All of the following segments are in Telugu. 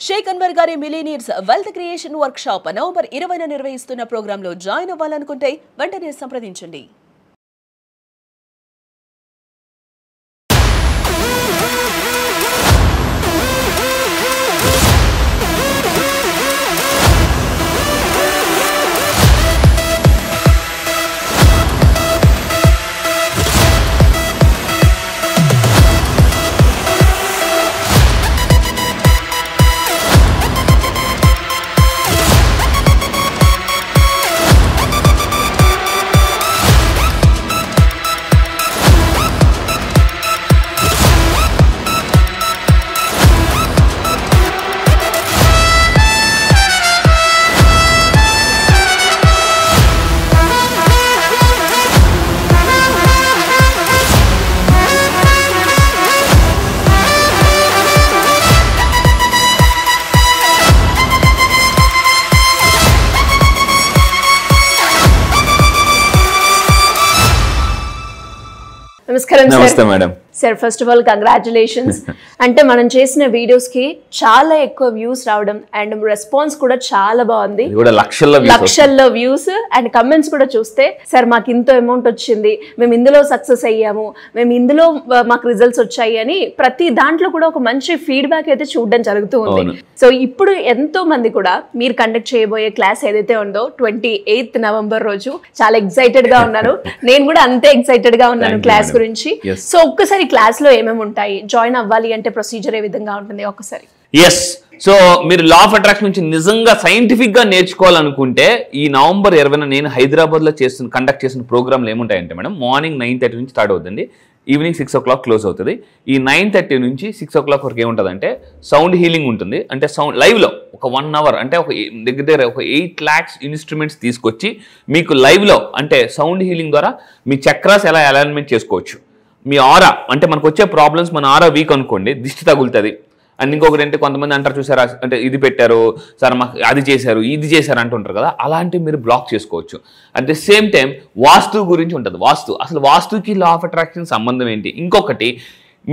Sheikh Anwar garu millionaires wealth creation workshop November 20న నిర్వహిస్తున్న ప్రోగ్రాంలో జాయిన్ అవ్వాలనుకుంటే వెంటనే సంప్రదించండి. నమస్తే madam. Sir first of all congratulations. అంటే మనం చేసిన వీడియోస్ కి చాలా ఎక్కువ వ్యూస్ రావడం అండ్ రెస్పాన్స్ కూడా చాలా బాగుంది, లక్షల్లో వ్యూస్ అండ్ కమెంట్స్ కూడా చూస్తే సార్ మాకు ఇంత అమౌంట్ వచ్చింది, మేము ఇందులో సక్సెస్ అయ్యాము, మేము ఇందులో మాకు రిజల్ట్స్ వచ్చాయి అని ప్రతి దాంట్లో కూడా ఒక మంచి ఫీడ్బ్యాక్ అయితే చూడడం జరుగుతూ ఉంది. సో ఇప్పుడు ఎంతో మంది కూడా మీరు కండక్ట్ చేయబోయే క్లాస్ ఏదైతే ఉందో 28th నవంబర్ రోజు చాలా ఎక్సైటెడ్ గా ఉన్నారు. నేను కూడా అంతే ఎక్సైటెడ్ గా ఉన్నాను క్లాస్ గురించి. సో ఒక్కసారి క్లాస్ లో ఏమేమి ఉంటాయి, జాయిన్ అవ్వాలి అంటే ప్రొసీజర్ ఏ విధంగా ఉంటుంది ఒకసారి? ఎస్, సో మీరు లా ఆఫ్ అట్రాక్షన్ నుంచి నిజంగా సైంటిఫిక్ గా నేర్చుకోవాలనుకుంటే ఈ నవంబర్ 20న నేను హైదరాబాద్ లో కండక్ట్ చేసిన ప్రోగ్రాంలు ఏముంటాయంటే మేడం, మార్నింగ్ 9:30 నుంచి స్టార్ట్ అవుతుంది, ఈవినింగ్ 6 o'clock క్లోజ్ అవుతుంది. ఈ 9:30 నుంచి 6 o'clock వరకు ఏముంటుందంటే సౌండ్ హీలింగ్ ఉంటుంది. అంటే సౌండ్ లైవ్ లో ఒక 1 hour అంటే ఒక దగ్గర ఒక 8 lakhs ఇన్స్ట్రుమెంట్స్ తీసుకొచ్చి మీకు లైవ్ లో అంటే సౌండ్ హీలింగ్ ద్వారా మీ చక్రాస్ ఎలా అలైన్మెంట్ చేసుకోవచ్చు. మీ ఆరా అంటే మనకు వచ్చే ప్రాబ్లమ్స్, మన ఆరా వీక్ అనుకోండి, దిష్టి తగులుతుంది. అండ్ ఇంకొకటి అంటే కొంతమంది అంటారు చూసారా, అంటే ఇది పెట్టారు సార్ మాకు అది చేశారు ఇది చేశారు అంటుంటారు కదా, అలాంటివి మీరు బ్లాక్ చేసుకోవచ్చు. అట్ ది సేమ్ టైం వాస్తు గురించి ఉంటుంది. అసలు వాస్తుకి లా ఆఫ్ అట్రాక్షన్ సంబంధం ఏంటి, ఇంకొకటి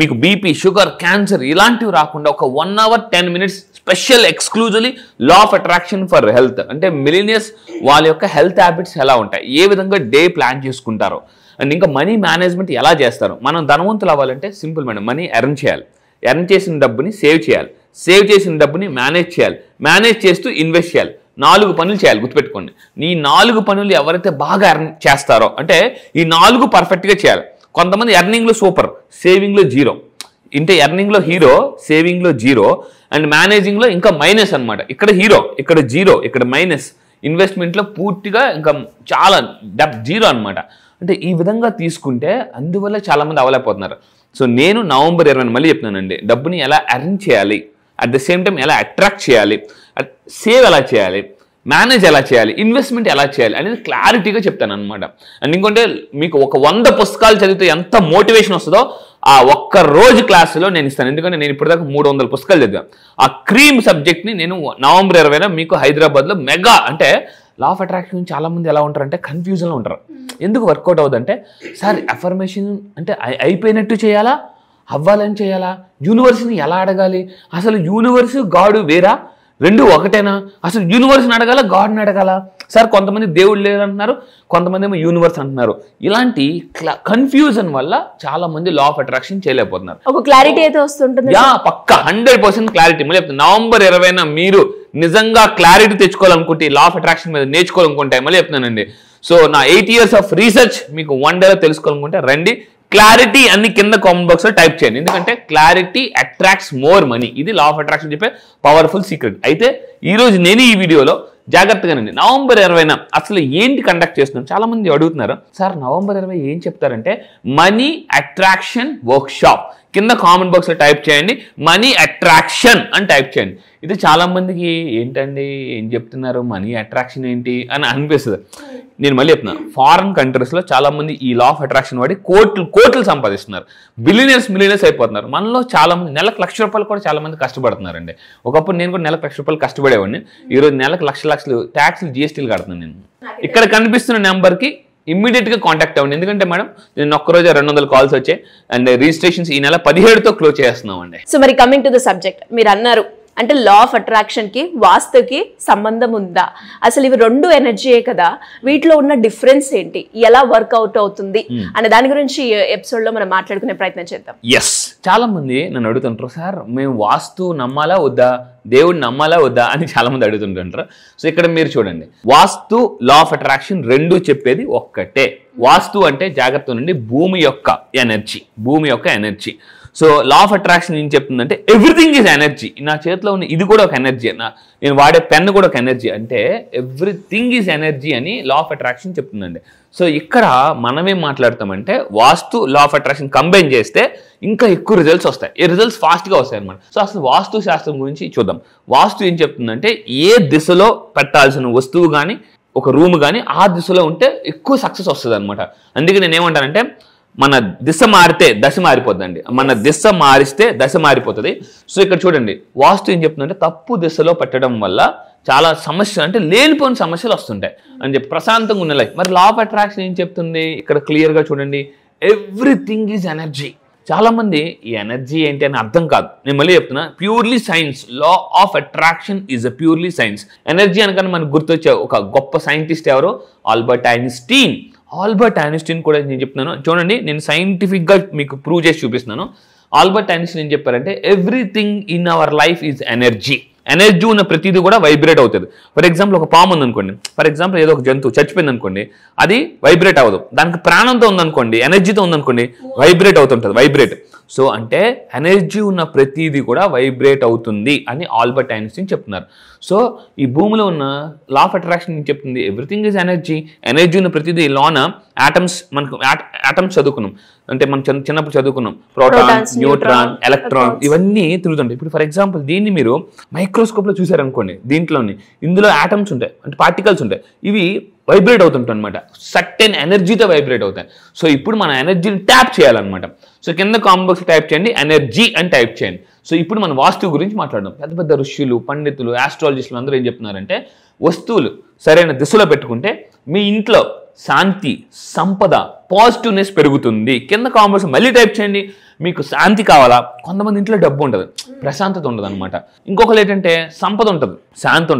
మీకు బీపీ, షుగర్, క్యాన్సర్ ఇలాంటివి రాకుండా ఒక 1 hour 10 minutes special exclusively law of attraction for health. అంటే మిలీనియర్స్ వాళ్ళ యొక్క హెల్త్ హ్యాబిట్స్ ఎలా ఉంటాయి, ఏ విధంగా డే ప్లాన్ చేసుకుంటారో, అండ్ ఇంకా మనీ మేనేజ్మెంట్ ఎలా చేస్తారు. మనం ధనవంతులు అవ్వాలంటే సింపుల్ మేడం, మనీ ఎర్న్ చేయాలి, ఎర్న్ చేసిన డబ్బుని సేవ్ చేయాలి, సేవ్ చేసిన డబ్బుని మేనేజ్ చేయాలి, మేనేజ్ చేస్తూ ఇన్వెస్ట్ చేయాలి. 4 పనులు చేయాలి, గుర్తుపెట్టుకోండి. ఈ 4 పనులు ఎవరైతే బాగా ఎర్న్ చేస్తారో అంటే ఈ 4 పర్ఫెక్ట్గా చేయాలి. కొంతమంది ఎర్నింగ్లో సూపర్, సేవింగ్లో జీరో. అంటే ఎర్నింగ్లో హీరో, సేవింగ్లో జీరో, అండ్ మేనేజింగ్లో ఇంకా మైనస్ అనమాట. ఇక్కడ హీరో, ఇక్కడ జీరో, ఇక్కడ మైనస్. ఇన్వెస్ట్మెంట్లో పూర్తిగా ఇంకా చాలా జీరో అనమాట. అంటే ఈ విధంగా తీసుకుంటే అందువల్ల చాలామంది అవ్వలేకపోతున్నారు. సో నేను నవంబర్ 20 మళ్ళీ చెప్తున్నానండి, డబ్బుని ఎలా ఎర్న్ చేయాలి, అట్ ద సేమ్ టైం ఎలా అట్రాక్ట్ చేయాలి, సేవ్ ఎలా చేయాలి, మేనేజ్ ఎలా చేయాలి, ఇన్వెస్ట్మెంట్ ఎలా చేయాలి అనేది క్లారిటీగా చెప్తాను అనమాట. అండ్ ఇంకొంటే మీకు ఒక 100 పుస్తకాలు చదివితే ఎంత మోటివేషన్ వస్తుందో ఆ ఒక్క రోజు క్లాసులో నేను ఇస్తాను. ఎందుకంటే నేను ఇప్పటిదాకా 300 పుస్తకాలు చదివాను. ఆ క్రీమ్ సబ్జెక్ట్ని నేను నవంబర్ 20న మీకు హైదరాబాద్లో మెగా, అంటే లా ఆఫ్ అట్రాక్షన్ చాలా మంది ఎలా ఉంటారంటే కన్ఫ్యూజన్లో ఉంటారు. ఎందుకు వర్కౌట్ అవుతుందంటే సార్ అఫర్మేషన్ అంటే అయిపోయినట్టు చేయాలా, అవ్వాలని చేయాలా, యూనివర్స్ని ఎలా అడగాలి, అసలు యూనివర్స్ గాడు వేరా, రెండు ఒకటేనా, అసలు యూనివర్స్ని అడగాల గాడ్ని అడగాల, సార్ కొంతమంది దేవుడు లేదంటున్నారు, కొంతమంది ఏమో యూనివర్స్ అంటున్నారు. ఇలాంటి కన్ఫ్యూజన్ వల్ల చాలా మంది లా ఆఫ్ అట్రాక్షన్ చేయలేకపోతున్నారు. ఒక క్లారిటీ అయితే వస్తుంటుంది. పక్కా 100% క్లారిటీ. మళ్ళీ చెప్తాను, నవంబర్ 20న మీరు నిజంగా క్లారిటీ తెచ్చుకోవాలనుకుంటే, లా ఆఫ్ అట్రాక్షన్ మీద నేర్చుకోవాలనుకుంటే, మళ్ళీ చెప్తున్నానండి, సో నా 8 years ఆఫ్ రీసెర్చ్ మీకు 1 day తెలుసుకోవాలనుకుంటే రండి. క్లారిటీ అన్ని కింద కామెంట్ బాక్స్ లో టైప్ చేయండి. ఎందుకంటే క్లారిటీ అట్రాక్ట్స్ మోర్ మనీ. ఇది లా ఆఫ్ అట్రాక్షన్ చెప్పే పవర్ఫుల్ సీక్రెట్. అయితే ఈరోజు నేను ఈ వీడియోలో జాగ్రత్తగానండి నవంబర్ 20న అసలు ఏంటి కండక్ట్ చేస్తున్నాను. చాలా మంది అడుగుతున్నారు సార్ నవంబర్ 20 ఏం చెప్తారంటే మనీ అట్రాక్షన్ వర్క్ షాప్. కింద కామెంట్ బాక్స్ లో టైప్ చేయండి మనీ అట్రాక్షన్ అని టైప్ చేయండి. ఇది చాలా మందికి ఏంటండి ఏం చెప్తున్నారు, మనీ అట్రాక్షన్ ఏంటి అని అనిపిస్తుంది. నేను మళ్ళీ చెప్తున్నాను, ఫారిన్ కంట్రీస్లో చాలా మంది ఈ లా ఆఫ్ అట్రాక్షన్ వాడి కోట్లు సంపాదిస్తున్నారు, మిలియనర్స్ అయిపోతున్నారు. మనలో చాలా మంది నెలకు ₹1,00,000 కూడా చాలా మంది కష్టపడుతున్నారండి. ఒకప్పుడు నేను కూడా నెలకు ₹1,00,000 కష్టపడేవాడిని. ఈరోజు నెలకు లక్షలు ట్యాక్స్లు GSTలు కడుతున్నాను. నేను ఇక్కడ కనిపిస్తున్న నెంబర్కి ఇమ్మీడియట్ గా కాంటాక్ట్ అవ్వండి. ఎందుకంటే మేడం నేను ఒక్కరోజు 200 కాల్స్ వచ్చాయి అండ్ రిజిస్ట్రేషన్స్ ఈ నెల 17తో క్లోజ్ చేస్తున్నాం అండి. సో మరి కమింగ్ టు ద సబ్జెక్ట్, మీరు అన్నారు అంటే లా ఆఫ్ అట్రాక్షన్ కి వాస్తుకి సంబంధం ఉందా, అసలు ఇవి రెండు ఎనర్జీయే కదా, వీటిలో ఉన్న డిఫరెన్స్ ఏంటి, ఎలా వర్కౌట్ అవుతుంది అనే దాని గురించి ఎపిసోడ్ లో మనం మాట్లాడుకునే ప్రయత్నం చేద్దాం. ఎస్, చాలా మంది నన్ను అడుగుతుంటారు, సార్ మేము వాస్తు నమ్మాలా వద్దా, దేవుడు నమ్మాలా వద్దా అని చాలా మంది అడుగుతుంటారు. సో ఇక్కడ మీరు చూడండి, వాస్తు లా ఆఫ్ అట్రాక్షన్ రెండు చెప్పేది ఒక్కటే. వాస్తు అంటే జాగ్రత్త నుండి భూమి యొక్క energy. So law of attraction ఏం చెప్తుందంటే ఎవ్రీథింగ్ ఈజ్ ఎనర్జీ. నా చేతిలో ఉన్న ఇది కూడా ఒక ఎనర్జీ, నేను వాడే పెన్ కూడా ఒక ఎనర్జీ, అంటే ఎవ్రీథింగ్ ఈజ్ ఎనర్జీ అని లా ఆఫ్ అట్రాక్షన్ చెప్తుందండి. సో ఇక్కడ మనమేం మాట్లాడతామంటే వాస్తు లా ఆఫ్ అట్రాక్షన్ కంబైన్ చేస్తే ఇంకా ఎక్కువ రిజల్ట్స్ వస్తాయి. ఈ రిజల్ట్స్ ఫాస్ట్గా వస్తాయి అనమాట. సో అసలు వాస్తు శాస్త్రం గురించి చూద్దాం. వాస్తు ఏం చెప్తుందంటే ఏ దిశలో పెట్టాల్సిన వస్తువు కానీ ఒక రూమ్ కానీ ఆ దిశలో ఉంటే ఎక్కువ సక్సెస్ వస్తుంది అనమాట. అందుకే నేను ఏమంటానంటే మన దిశ మారితే దశ మారిపోతుందండి, మన దిశ మారిస్తే దశ మారిపోతుంది. సో ఇక్కడ చూడండి, వాస్తు ఏం చెప్తుందంటే తప్పు దిశలో పెట్టడం వల్ల చాలా సమస్యలు, అంటే లేనిపోయిన సమస్యలు వస్తుంటాయి అని చెప్పి ప్రశాంతంగా ఉన్న లైఫ్. మరి లా ఆఫ్ అట్రాక్షన్ ఏం చెప్తుంది ఇక్కడ క్లియర్గా చూడండి, ఎవ్రీథింగ్ ఈజ్ ఎనర్జీ. చాలా మంది ఈ ఎనర్జీ ఏంటి అని అర్థం కాదు. నేను మళ్ళీ చెప్తున్నా, purely science. Law of attraction is a purely science. Energy అనగానే మనకు గుర్తొచ్చే ఒక గొప్ప సైంటిస్ట్ ఎవరు, ఆల్బర్ట్ ఐన్స్టీన్. ఆల్బర్ట్ ఐన్స్టీన్ కూడా నేను చెప్తున్నాను చూడండి, నేను సైంటిఫిక్గా మీకు ప్రూవ్ చేసి చూపిస్తున్నాను. ఆల్బర్ట్ ఐన్స్టీన్ ఏం చెప్పారంటే everything in our life is energy. Energy ఉన్న ప్రతిదీ కూడా వైబ్రేట్ అవుతుంది. ఫర్ ఎగ్జాంపుల్ ఒక పాము ఉందనుకోండి, ఫర్ ఎగ్జాంపుల్ ఏదో ఒక జంతువు చచ్చిపోయింది అనుకోండి, అది వైబ్రేట్ అవ్వదు. దానికి ప్రాణంతో ఉందనుకోండి, ఎనర్జీతో ఉందనుకోండి, వైబ్రేట్ అవుతుంటుంది, వైబ్రేట్. సో అంటే ఎనర్జీ ఉన్న ప్రతిదీ కూడా వైబ్రేట్ అవుతుంది అని ఆల్బర్ట్ ఐన్స్టీన్ చెప్తున్నారు. సో ఈ భూమిలో ఉన్న లా ఆఫ్ అట్రాక్షన్ ఏం చెప్తుంది, ఎవ్రీథింగ్ ఈజ్ ఎనర్జీ. ఎనర్జీ ఉన్న ప్రతిదీ లోన ఆటమ్స్, మనకు ఆటమ్స్ చదువుకున్నాం అంటే మనం చిన్నప్పుడు చదువుకున్నాం, ప్రోటాన్, న్యూట్రాన్, ఎలక్ట్రాన్, ఇవన్నీ తిరుగుతుంటాయి. ఇప్పుడు ఫర్ ఎగ్జాంపుల్ దీన్ని మీరు మైక్రోస్కోప్లో చూసారనుకోండి, ఇందులో ఆటమ్స్ ఉంటాయి, అంటే పార్టికల్స్ ఉంటాయి, ఇవి వైబ్రేట్ అవుతుంటాయి అనమాట, సర్టెన్ ఎనర్జీతో వైబ్రేట్ అవుతాయి. సో ఇప్పుడు మన ఎనర్జీని ట్యాప్ చేయాలన్నమాట. సో కింద కామెంట్ బాక్స్ టైప్ చేయండి ఎనర్జీ అని టైప్ చేయండి. సో ఇప్పుడు మనం వాస్తు గురించి మాట్లాడదాం. పెద్ద పెద్ద ఋషులు, పండితులు, ఆస్ట్రాలజిస్టులు అందరూ ఏం చెప్తున్నారంటే వస్తువులు సరైన దిశలో పెట్టుకుంటే మీ ఇంట్లో శాంతి, సంపద, పాజిటివ్నెస్ పెరుగుతుంది. కింద కామెంట్స్ మళ్ళీ టైప్ చేయండి, మీకు శాంతి కావాలా. కొంతమంది ఇంట్లో డబ్బు ఉంటుంది, ప్రశాంతత ఉండదు అనమాట. ఇంకొకరు ఏంటంటే సంపద ఉంటుంది, శాంతి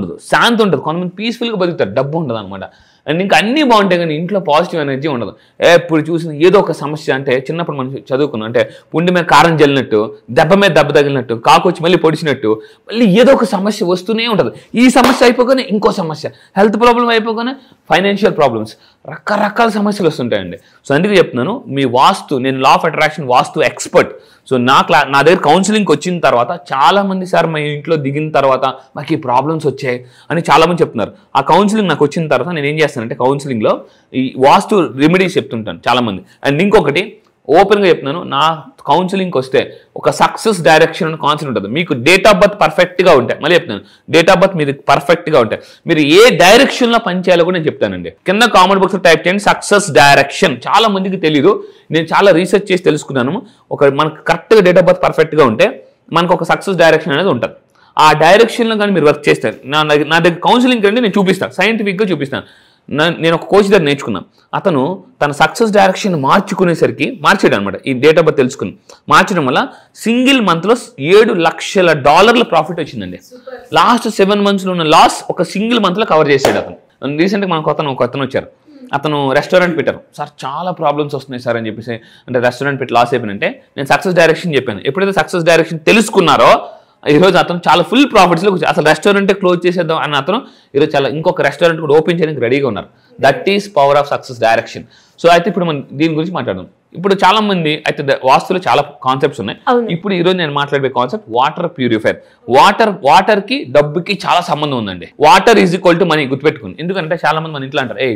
ఉండదు. కొంతమంది పీస్ఫుల్గా బతుకుతారు, డబ్బు ఉండదు అనమాట. అండ్ ఇంకా అన్నీ బాగుంటాయి కానీ ఇంట్లో పాజిటివ్ ఎనర్జీ ఉండదు. ఎప్పుడు చూసిన ఏదో ఒక సమస్య, అంటే చిన్నప్పుడు మనం చదువుకున్నాం, అంటే పుండి మీద కారం జల్లినట్టు, దెబ్బ మీద దెబ్బ తగిలినట్టు, కాకొచ్చి మళ్ళీ పొడిచినట్టు, మళ్ళీ ఏదో ఒక సమస్య వస్తూనే ఉంటుంది. ఈ సమస్య అయిపోగానే ఇంకో సమస్య, హెల్త్ ప్రాబ్లం అయిపోగానే ఫైనాన్షియల్ ప్రాబ్లమ్స్, రకరకాల సమస్యలు వస్తుంటాయండి. సో అందుకే చెప్తున్నాను, మీ వాస్తు, నేను law of attraction vastu expert. So నా దగ్గర కౌన్సిలింగ్కి వచ్చిన తర్వాత చాలామంది, సార్ మా ఇంట్లో దిగిన తర్వాత మాకు ఈ ప్రాబ్లమ్స్ వచ్చాయి అని చాలామంది చెప్తున్నారు. ఆ కౌన్సిలింగ్ నాకు వచ్చిన తర్వాత నేను ఏం చేస్తానంటే కౌన్సిలింగ్లో ఈ వాస్తు రెమెడీస్ చెప్తుంటాను చాలామంది. అండ్ ఇంకొకటి ఓపెన్గా చెప్తున్నాను, నా కౌన్సిలింగ్కి వస్తే ఒక సక్సెస్ డైరెక్షన్ అనే కాన్సెప్ట్ ఉంటుంది. మీకు డేట్ ఆఫ్ బర్త్ పర్ఫెక్ట్గా ఉంటాయి, మళ్ళీ చెప్తాను, డేట్ ఆఫ్ బర్త్ మీది పర్ఫెక్ట్గా ఉంటాయి, మీరు ఏ డైరెక్షన్లో పనిచేయాలో కూడా నేను చెప్తానండి. కింద కామెంట్ బాక్స్లో టైప్ చేయండి సక్సెస్ డైరెక్షన్. చాలా మందికి తెలియదు, నేను చాలా రీసెర్చ్ చేసి తెలుసుకున్నాను. మనకు కరెక్ట్గా డేట్ ఆఫ్ బర్త్ పర్ఫెక్ట్గా ఉంటే మనకు ఒక సక్సెస్ డైరెక్షన్ అనేది ఉంటుంది. ఆ డైరెక్షన్లో కానీ మీరు వర్క్ చేస్తారు, నా దగ్గర కౌన్సిలింగ్ రండి, నేను చూపిస్తాను, సైంటిఫిక్గా చూపిస్తాను. నేను ఒక కోచ్ దగ్గర నేర్చుకున్నాను. అతను తన సక్సెస్ డైరెక్షన్ మార్చాడు అనమాట. ఈ డేట్ ఆఫ్ బర్త్ తెలుసుకుని మార్చడం వల్ల సింగిల్ మంత్లో $7 లక్షల ప్రాఫిట్ వచ్చిందండి. లాస్ట్ 7 months ఉన్న లాస్ ఒక సింగిల్ మంత్లో కవర్ చేశాడు అతను. రీసెంట్గా మనకు ఒక అతను వచ్చారు, అతను రెస్టారెంట్ పెట్టారు. సార్ చాలా ప్రాబ్లమ్స్ వస్తున్నాయి సార్ అని చెప్పేసి, అంటే రెస్టారెంట్ పెట్టి లాస్ అయిపోయినంటే నేను సక్సెస్ డైరెక్షన్ చెప్పాను. ఎప్పుడైతే సక్సెస్ డైరెక్షన్ తెలుసుకున్నారో ఈరోజు అతను చాలా ఫుల్ ప్రాఫిట్స్లో, అసలు రెస్టారెంటే క్లోజ్ చేసేద్దాం అని అతను ఈరోజు చాలా ఇంకొక రెస్టారెంట్ కూడా ఓపెన్ చేయడానికి రెడీగా ఉన్నారు. That is power of success direction. So అయితే ఇప్పుడు మనం దీని గురించి మాట్లాడదాం. ఇప్పుడు చాలా మంది అయితే వాస్తులో చాలా కాన్సెప్ట్స్ ఉన్నాయి. ఇప్పుడు ఈరోజు నేను మాట్లాడే కాన్సెప్ట్ వాటర్ ప్యూరిఫైర్. వాటర్ కి డబ్బుకి చాలా సంబంధం ఉందండి. Water is equal to money, గుర్తుపెట్టుకోండి. ఎందుకంటే చాలా మంది మన ఇంట్లో అంటారు,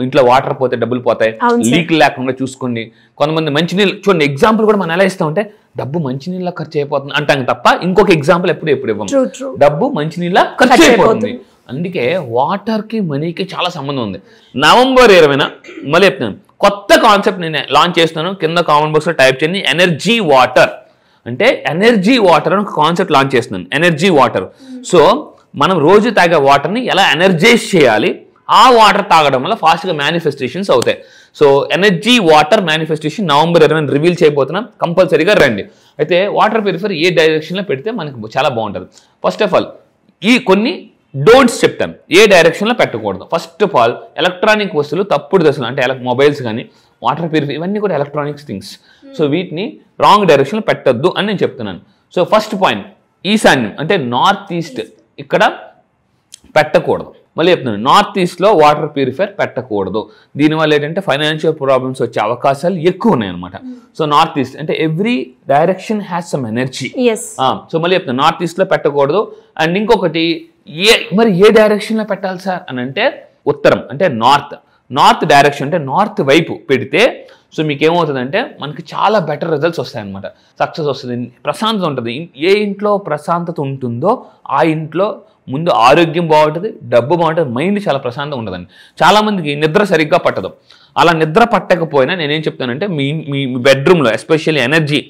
ఇంట్లో వాటర్ పోతే డబ్బులు పోతాయి, లీక్ లేకుండా చూసుకోండి. కొంతమంది మంచినీళ్ళు చూడండి, ఎగ్జాంపుల్ కూడా మనం ఎలా ఇస్తామంటే డబ్బు మంచినీళ్ళ ఖర్చు అయిపోతుంది అంటాం తప్ప ఇంకొక ఎగ్జాంపుల్ ఎప్పుడు ఇవ్వము. డబ్బు మంచినీళ్ళ ఖర్చు అయిపోతుంది. అందుకే వాటర్ కి మనీకి చాలా సంబంధం ఉంది. November 20 మళ్ళీ చెప్తున్నాను, కొత్త కాన్సెప్ట్ నేను లాంచ్ చేస్తున్నాను. కింద కామెంట్ బాక్స్లో టైప్ చేయండి ఎనర్జీ వాటర్. అంటే ఎనర్జీ వాటర్ అని ఒక కాన్సెప్ట్ లాంచ్ చేస్తున్నాను, ఎనర్జీ వాటర్. సో మనం రోజు తాగే వాటర్ని ఎలా ఎనర్జైజ్ చేయాలి, ఆ వాటర్ తాగడం వల్ల ఫాస్ట్గా మేనిఫెస్టేషన్స్ అవుతాయి. So energy water manifestation November 20 reveal చేయబోతున్నాం, కంపల్సరీగా రండి. అయితే వాటర్ ప్యూరిఫైర్ ఏ డైరెక్షన్లో పెడితే మనకి చాలా బాగుంటుంది. ఫస్ట్ ఆఫ్ ఆల్ ఈ కొన్ని డోంట్స్ చెప్తాను, ఏ డైరెక్షన్లో పెట్టకూడదు. ఫస్ట్ ఆఫ్ ఆల్ ఎలక్ట్రానిక్ వస్తువులు తప్పుడు దశలు, అంటే మొబైల్స్ కానీ వాటర్ ప్యూరిఫై ఇవన్నీ కూడా ఎలక్ట్రానిక్స్ థింగ్స్. సో వీటిని రాంగ్ డైరెక్షన్లో పెట్టద్దు అని నేను చెప్తున్నాను. సో ఫస్ట్ పాయింట్, ఈశాన్యం అంటే నార్త్ ఈస్ట్ ఇక్కడ పెట్టకూడదు. మళ్ళీ చెప్తున్నాను, నార్త్ ఈస్ట్లో వాటర్ ప్యూరిఫైర్ పెట్టకూడదు. దీనివల్ల ఏంటంటే ఫైనాన్షియల్ ప్రాబ్లమ్స్ వచ్చే అవకాశాలు ఎక్కువ ఉన్నాయి అనమాట. సో నార్త్ ఈస్ట్ అంటే every direction has some energy. So మళ్ళీ చెప్తున్నాను, నార్త్ ఈస్ట్లో పెట్టకూడదు. అండ్ ఇంకొకటి మరి ఏ డైరెక్షన్లో పెట్టాలి సార్ అని అంటే ఉత్తరం అంటే నార్త్ డైరెక్షన్ అంటే నార్త్ వైపు పెడితే సో మీకు ఏమవుతుందంటే మనకి చాలా బెటర్ రిజల్ట్స్ వస్తాయన్నమాట. సక్సెస్ వస్తుంది, ప్రశాంతత ఉంటుంది. ఏ ఇంట్లో ప్రశాంతత ఉంటుందో ఆ ఇంట్లో ముందు ఆరోగ్యం బాగుంటుంది, డబ్బు బాగుంటుంది, మైండ్ చాలా ప్రశాంతంగా ఉంటుందండి. చాలామందికి నిద్ర సరిగ్గా పట్టదు. అలా నిద్ర పట్టకపోయినా నేనేం చెప్తానంటే మీ బెడ్రూమ్లో ఎస్పెషల్లీ ఎనర్జీ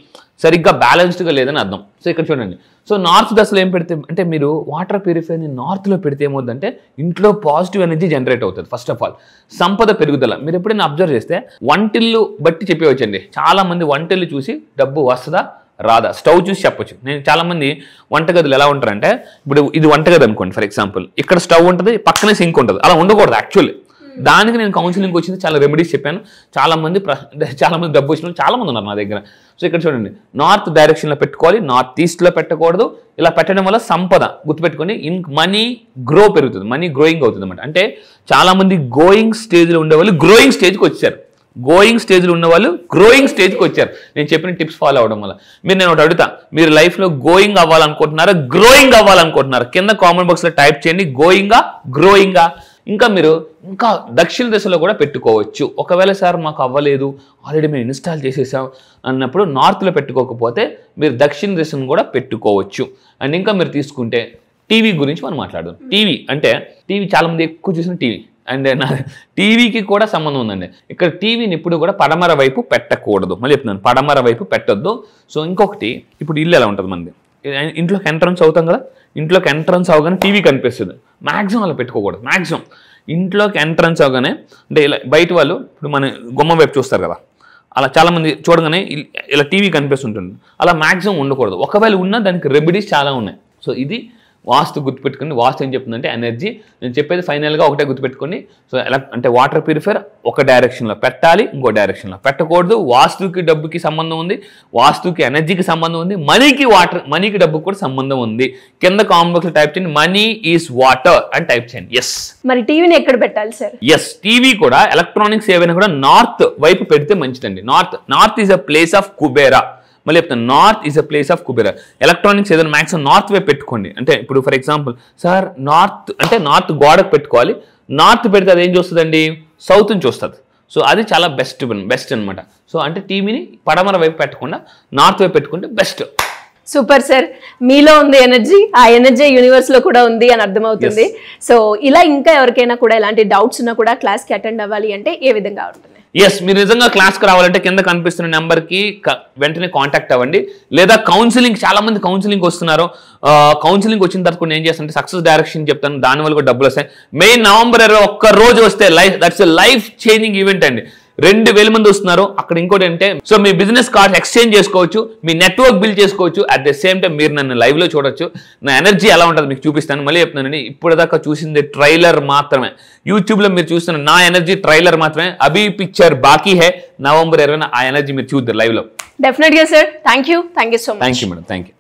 సరిగ్గా బ్యాలెన్స్డ్గా లేదని అర్థం. సో ఇక్కడ చూడండి, సో నార్త్ దశలో ఏం పెడితే అంటే మీరు వాటర్ ప్యూరిఫైర్ని నార్త్లో పెడితే ఏమవుతుందంటే ఇంట్లో పాజిటివ్ ఎనర్జీ జనరేట్ అవుతుంది. ఫస్ట్ ఆఫ్ ఆల్ సంపద పెరుగుదల. మీరు ఎప్పుడైనా అబ్జర్వ్ చేస్తే వంటిల్లు బట్టి చెప్పేవచ్చండి. చాలామంది వంటిల్లు చూసి డబ్బు వస్తుందా రాదా, స్టవ్ చూసి చెప్పొచ్చు. నేను చాలామంది వంటగదులు ఎలా ఉంటారంటే, ఇప్పుడు ఇది వంటగది అనుకోండి ఫర్ ఎగ్జాంపుల్, ఇక్కడ స్టవ్ ఉంటుంది, పక్కనే సింక్ ఉంటుంది. అలా ఉండకూడదు యాక్చువల్లీ. దానికి నేను కౌన్సిలింగ్ వచ్చింది, చాలా రెమెడీస్ చెప్పాను. చాలామంది డబ్బు వచ్చిన చాలామంది ఉన్నారు నా దగ్గర. సో ఇక్కడ చూడండి, నార్త్ డైరెక్షన్లో పెట్టుకోవాలి, నార్త్ ఈస్ట్లో పెట్టకూడదు. ఇలా పెట్టడం వల్ల సంపద గుర్తుపెట్టుకొని మనీ గ్రో పెరుగుతుంది, మనీ గ్రోయింగ్ అవుతుంది అనమాట. అంటే చాలామంది గోయింగ్ స్టేజ్లో ఉండేవాళ్ళు గ్రోయింగ్ స్టేజ్కి వచ్చారు, గోయింగ్ స్టేజ్లో ఉన్నవాళ్ళు గ్రోయింగ్ స్టేజ్కి వచ్చారు నేను చెప్పిన టిప్స్ ఫాలో అవ్వడం వల్ల. నేను ఒకటి అడుగుతా, మీరు లైఫ్లో గోయింగ్ అవ్వాలనుకుంటున్నారా గ్రోయింగ్ అవ్వాలనుకుంటున్నారా? కింద కామెంట్ బాక్స్లో టైప్ చేయండి, గోయింగా గ్రోయింగా. ఇంకా మీరు ఇంకా దక్షిణ దిశలో కూడా పెట్టుకోవచ్చు. ఒకవేళ సార్ మాకు అవ్వలేదు, ఆల్రెడీ మేము ఇన్స్టాల్ చేసేసాం అన్నప్పుడు నార్త్లో పెట్టుకోకపోతే మీరు దక్షిణ దిశను కూడా పెట్టుకోవచ్చు. అండ్ ఇంకా మీరు తీసుకుంటే టీవీ గురించి మనం మాట్లాడదాం. టీవీ చాలామంది ఎక్కువ చూసిన టీవీ, అండ్ టీవీకి కూడా సంబంధం ఉందండి. ఇక్కడ టీవీని ఇప్పుడు కూడా పడమర వైపు పెట్టకూడదు. మళ్ళీ చెప్తున్నాను, పడమర వైపు పెట్టొద్దు. సో ఇంకొకటి, ఇప్పుడు ఇల్లు ఎలా ఉంటుంది మనది, ఇంట్లోకి ఎంట్రన్స్ అవుతాం కదా, ఇంట్లోకి ఎంట్రన్స్ అవగానే టీవీ కనిపిస్తుంది. మ్యాక్సిమం అలా పెట్టుకోకూడదు. మ్యాక్సిమం ఇంట్లోకి ఎంట్రన్స్ అవగానే అంటే ఇలా బయట వాళ్ళు ఇప్పుడు మన గుమ్మ వైపు చూస్తారు కదా, అలా చాలామంది చూడగానే ఇలా టీవీ కనిపిస్తుంటుంది. అలా మ్యాక్సిమం ఉండకూడదు. ఒకవేళ ఉన్నా దానికి రెమెడీస్ చాలా ఉన్నాయి. సో ఇది వాస్తు గుర్తుపెట్టుకోండి. వాస్తు ఏం చెప్తుందంటే ఎనర్జీ. నేను చెప్పేది ఫైనల్గా ఒకటే గుర్తుపెట్టుకోండి. సో ఎలా అంటే వాటర్ ప్యూరిఫైర్ ఒక డైరెక్షన్లో పెట్టాలి, ఇంకో డైరెక్షన్లో పెట్టకూడదు. వాస్తుకి డబ్బుకి సంబంధం ఉంది, వాస్తుకి ఎనర్జీకి సంబంధం ఉంది, మనీకి డబ్బుకి కూడా సంబంధం ఉంది. కింద కామెంట్ బాక్స్లో టైప్ చేయండి, మనీ ఈజ్ వాటర్ అని టైప్ చేయండి. ఎస్. మరి టీవీని ఎక్కడ పెట్టాలి సార్? ఎస్, టీవీ కూడా ఎలక్ట్రానిక్స్ ఏవైనా కూడా నార్త్ వైపు పెడితే మంచిదండి. North is a place of Kubera. మళ్ళీ చెప్తాను, north is a place of Kubera. Electronics ఏదైనా మ్యాక్సిమం నార్త్ వైపు పెట్టుకోండి. అంటే ఇప్పుడు ఫర్ ఎగ్జాంపుల్ సార్ నార్త్ గోడకు పెట్టుకోవాలి. నార్త్ పెడితే అది ఏం చూస్తుందండి, సౌత్ నుంచి వస్తుంది. సో అది చాలా బెస్ట్ అనమాట. సో అంటే టీవీని పడమర వైపు పెట్టకుండా నార్త్ వైపు పెట్టుకుంటే బెస్ట్. సూపర్ సార్, మీలో ఉంది ఎనర్జీ, ఆ ఎనర్జీ యూనివర్స్ లో కూడా ఉంది అని అర్థమవుతుంది. సో ఇలా ఇంకా ఎవరికైనా కూడా ఇలాంటి డౌట్స్ ఉన్నా కూడా క్లాస్ కి అటెండ్ అవ్వాలి అంటే ఏ విధంగా ఉంటుంది? ఎస్, మీరు నిజంగా క్లాస్కి రావాలంటే కింద కనిపిస్తున్న నెంబర్కి వెంటనే కాంటాక్ట్ అవ్వండి. లేదా కౌన్సిలింగ్, చాలా మంది కౌన్సిలింగ్ వస్తున్నారు. కౌన్సిలింగ్ వచ్చిన తర్వాత కూడా ఏం చేస్తానంటే సక్సెస్ డైరెక్షన్ చెప్తాను, దానివల్ల కూడా డబ్బులు వస్తాయి. మెయిన్ నవంబర్ 20 ఒక్క రోజు వస్తే దట్స్ లైఫ్ చేంజింగ్ ఈవెంట్ అండి. 2000 మంది వస్తున్నారు. అక్కడ ఇంకోటి అంటే సో మీ బిజినెస్ కార్డ్స్ ఎక్స్చేంజ్ చేసుకోవచ్చు, మీ నెట్వర్క్ బిల్డ్ చేసుకోవచ్చు. అట్ ద సేమ్ టైం మీరు నన్ను లైవ్ లో చూడొచ్చు. నా ఎనర్జీ ఎలా ఉంటుంది మీకు చూపిస్తాను. మళ్ళీ చెప్తున్నానండి, ఇప్పటిదాకా చూసింది ట్రైలర్ మాత్రమే. యూట్యూబ్ లో మీరు చూస్తున్న నా ఎనర్జీ ట్రైలర్ మాత్రమే. అభి పిక్చర్ బాకీ హే. నవంబర్ 20 ఆ ఎనర్జీ మీరు చూద్దరు లైవ్ లో. డెఫినెట్ గా sir. Thank you so much. Thank you madam. Thank you.